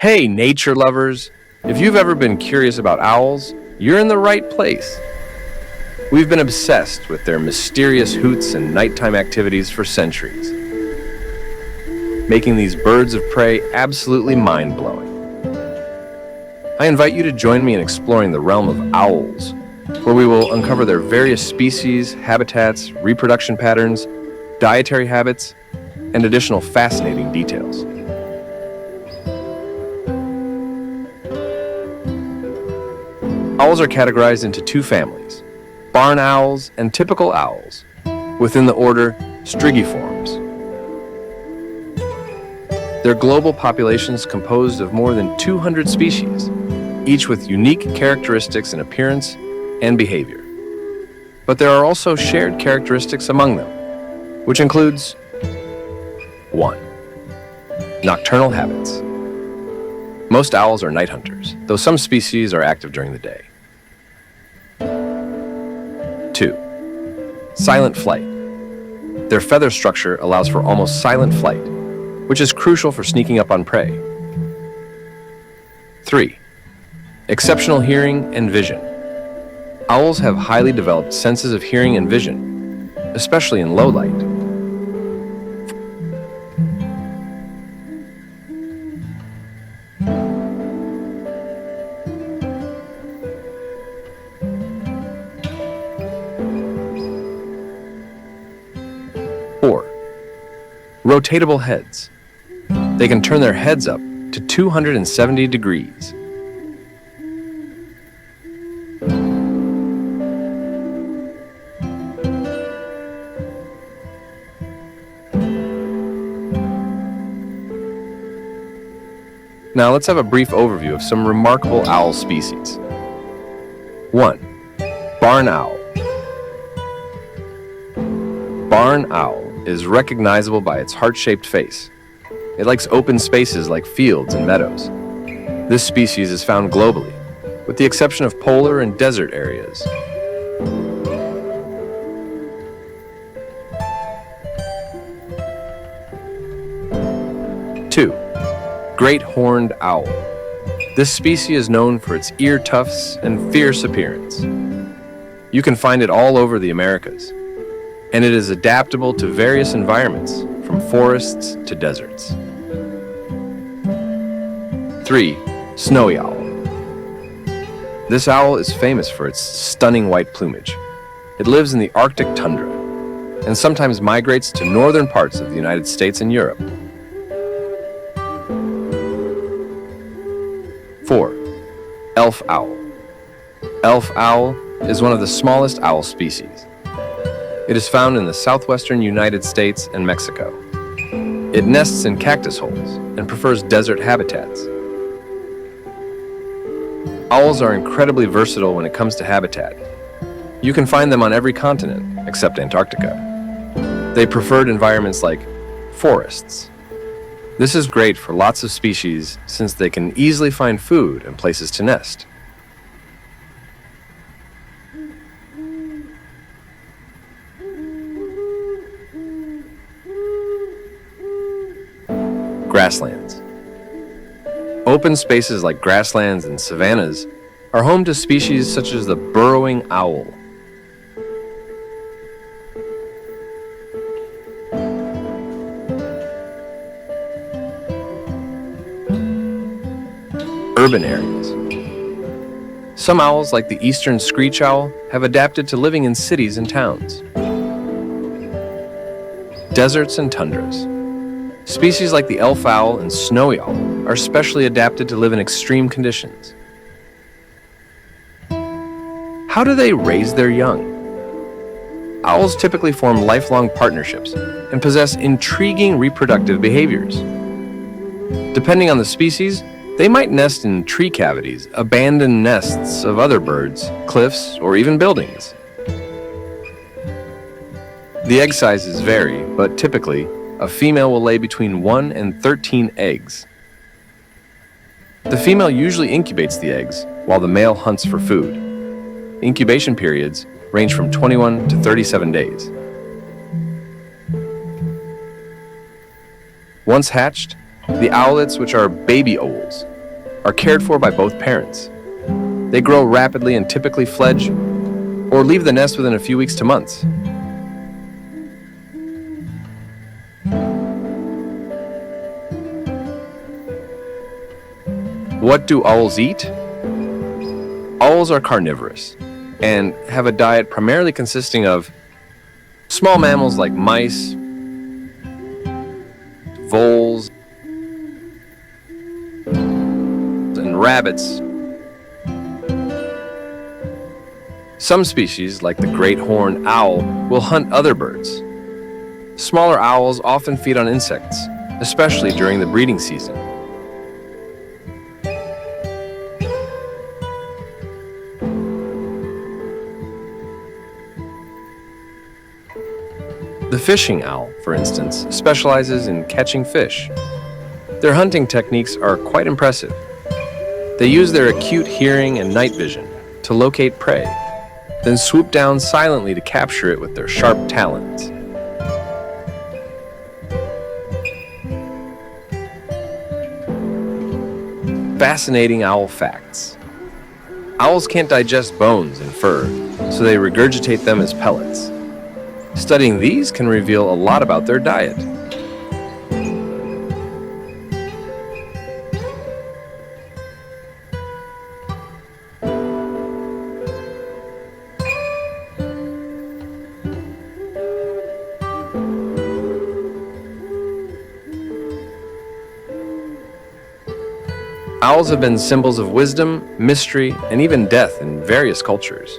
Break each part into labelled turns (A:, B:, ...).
A: Hey, nature lovers! If you've ever been curious about owls, you're in the right place. We've been obsessed with their mysterious hoots and nighttime activities for centuries, making these birds of prey absolutely mind-blowing. I invite you to join me in exploring the realm of owls, where we will uncover their various species, habitats, reproduction patterns, dietary habits, and additional fascinating details. Owls are categorized into two families, barn owls and typical owls, within the order Strigiformes. Their global population is composed of more than 200 species, each with unique characteristics in appearance and behavior. But there are also shared characteristics among them, which includes 1. Nocturnal habits. Most owls are night hunters, though some species are active during the day. 2. Silent flight. Their feather structure allows for almost silent flight, which is crucial for sneaking up on prey. 3. Exceptional hearing and vision. Owls have highly developed senses of hearing and vision, especially in low light. 4. Rotatable heads. They can turn their heads up to 270 degrees. 5. Now let's have a brief overview of some remarkable owl species. 1. Barn owl. Barn owl is recognizable by its heart-shaped face. It likes open spaces like fields and meadows. This species is found globally, with the exception of polar and desert areas. 2. Great horned owl. This species is known for its ear tufts and fierce appearance. You can find it all over the Americas, and it is adaptable to various environments, from forests to deserts. 3. Snowy owl. This owl is famous for its stunning white plumage. It lives in the Arctic tundra and sometimes migrates to northern parts of the United States and Europe. 4. Elf owl. Elf owl is one of the smallest owl species. It is found in the southwestern United States and Mexico. It nests in cactus holes and prefers desert habitats. Owls are incredibly versatile when it comes to habitat. You can find them on every continent except Antarctica. They preferred environments like forests. This is great for lots of species since they can easily find food and places to nest. Grasslands. Open spaces like grasslands and savannas are home to species such as the burrowing owl. Urban areas. Some owls, like the eastern screech owl, have adapted to living in cities and towns. Deserts and tundras. Species like the elf owl and snowy owl are specially adapted to live in extreme conditions. How do they raise their young? Owls typically form lifelong partnerships and possess intriguing reproductive behaviors. Depending on the species, they might nest in tree cavities, abandoned nests of other birds, cliffs, or even buildings. The egg sizes vary, but typically, a female will lay between 1 and 13 eggs. The female usually incubates the eggs, while the male hunts for food. Incubation periods range from 21 to 37 days. Once hatched, the owlets, which are baby owls, are cared for by both parents. They grow rapidly and typically fledge or leave the nest within a few weeks to months. What do owls eat? Owls are carnivorous and have a diet primarily consisting of small mammals like mice, voles, and rabbits. Some species, like the great horned owl, will hunt other birds. Smaller owls often feed on insects, especially during the breeding season. The fishing owl, for instance, specializes in catching fish. Their hunting techniques are quite impressive. They use their acute hearing and night vision to locate prey, then swoop down silently to capture it with their sharp talons. Fascinating owl facts. Owls can't digest bones and fur, so they regurgitate them as pellets. Studying these can reveal a lot about their diet. Owls have been symbols of wisdom, mystery, and even death in various cultures.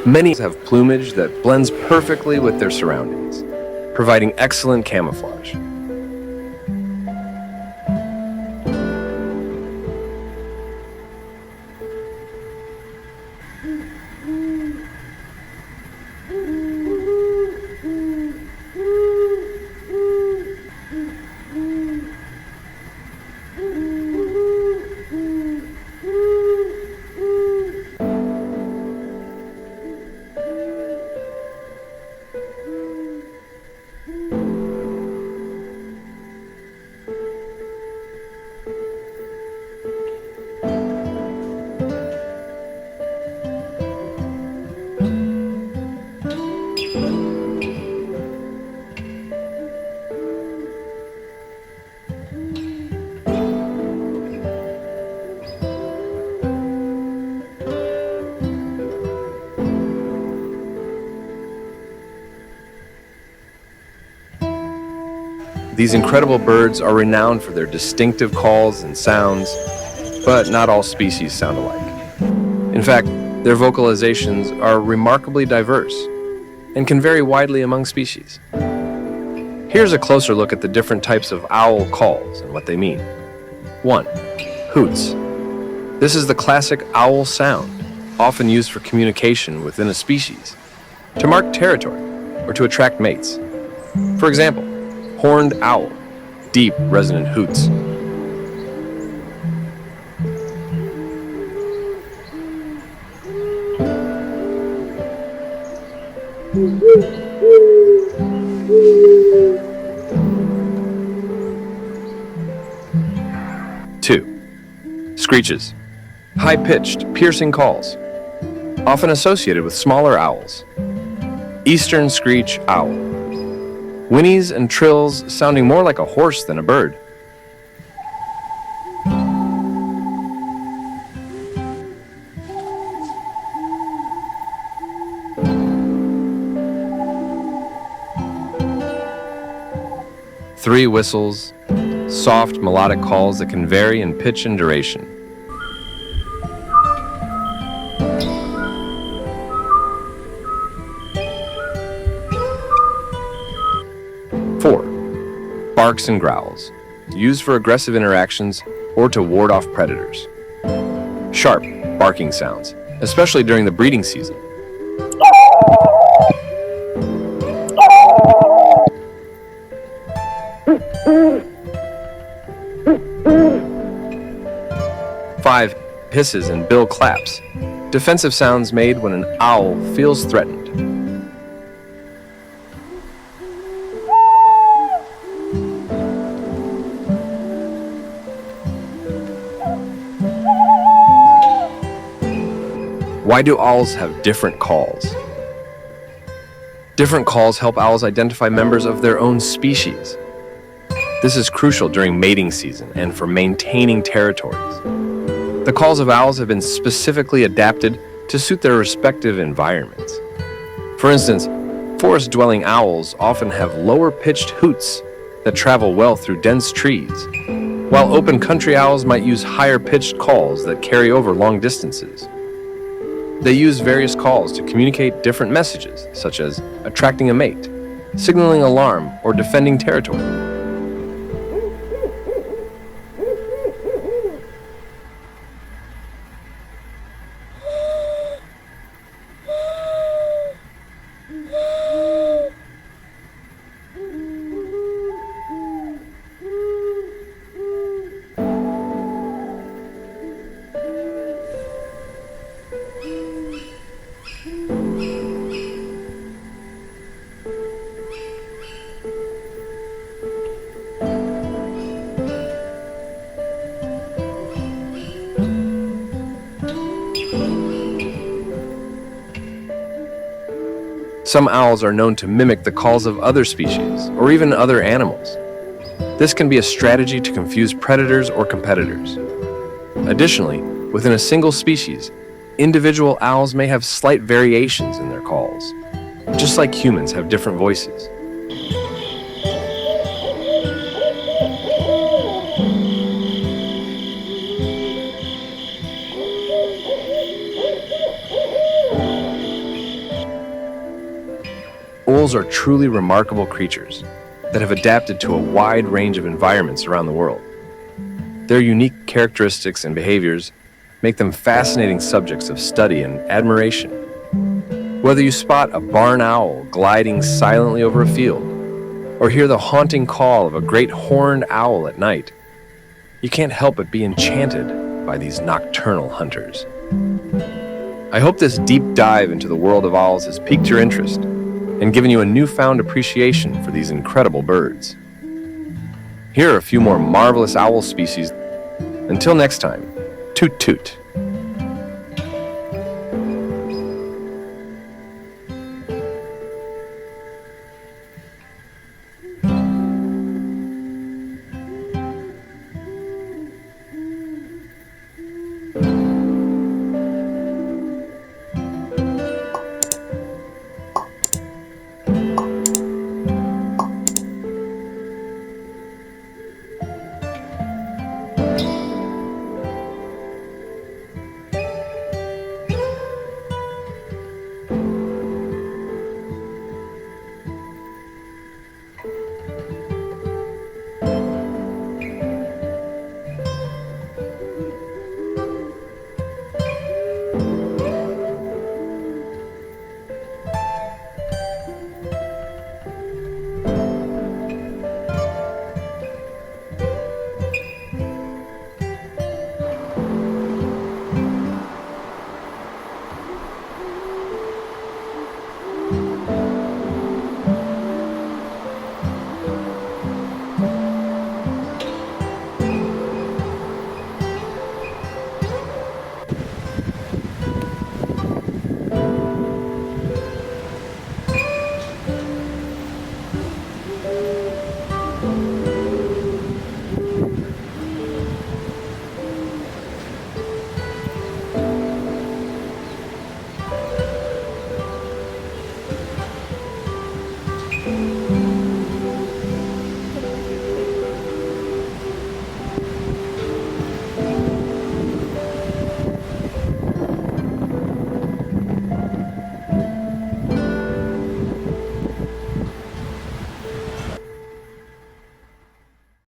A: Many have plumage that blends perfectly with their surroundings, providing excellent camouflage. These incredible birds are renowned for their distinctive calls and sounds, but not all species sound alike. In fact, their vocalizations are remarkably diverse and can vary widely among species. Here's a closer look at the different types of owl calls and what they mean. 1. Hoots. This is the classic owl sound, often used for communication within a species, to mark territory or to attract mates. For example, horned owl, deep, resonant hoots. 2. Screeches. High-pitched, piercing calls, often associated with smaller owls. Eastern screech owl. Whinnies and trills sounding more like a horse than a bird. 3 whistles, soft melodic calls that can vary in pitch and duration. 4. Barks and growls, used for aggressive interactions or to ward off predators. Sharp, barking sounds, especially during the breeding season. 5. Hisses and bill claps, defensive sounds made when an owl feels threatened. Why do owls have different calls? Different calls help owls identify members of their own species. This is crucial during mating season and for maintaining territories. The calls of owls have been specifically adapted to suit their respective environments. For instance, forest-dwelling owls often have lower-pitched hoots that travel well through dense trees, while open country owls might use higher-pitched calls that carry over long distances. They use various calls to communicate different messages, such as attracting a mate, signaling alarm, or defending territory. Some owls are known to mimic the calls of other species, or even other animals. This can be a strategy to confuse predators or competitors. Additionally, within a single species, individual owls may have slight variations in their calls, just like humans have different voices. Owls are truly remarkable creatures that have adapted to a wide range of environments around the world. Their unique characteristics and behaviors make them fascinating subjects of study and admiration. Whether you spot a barn owl gliding silently over a field, or hear the haunting call of a great horned owl at night, you can't help but be enchanted by these nocturnal hunters. I hope this deep dive into the world of owls has piqued your interest and given you a newfound appreciation for these incredible birds. Here are a few more marvelous owl species. Until next time, toot-toot.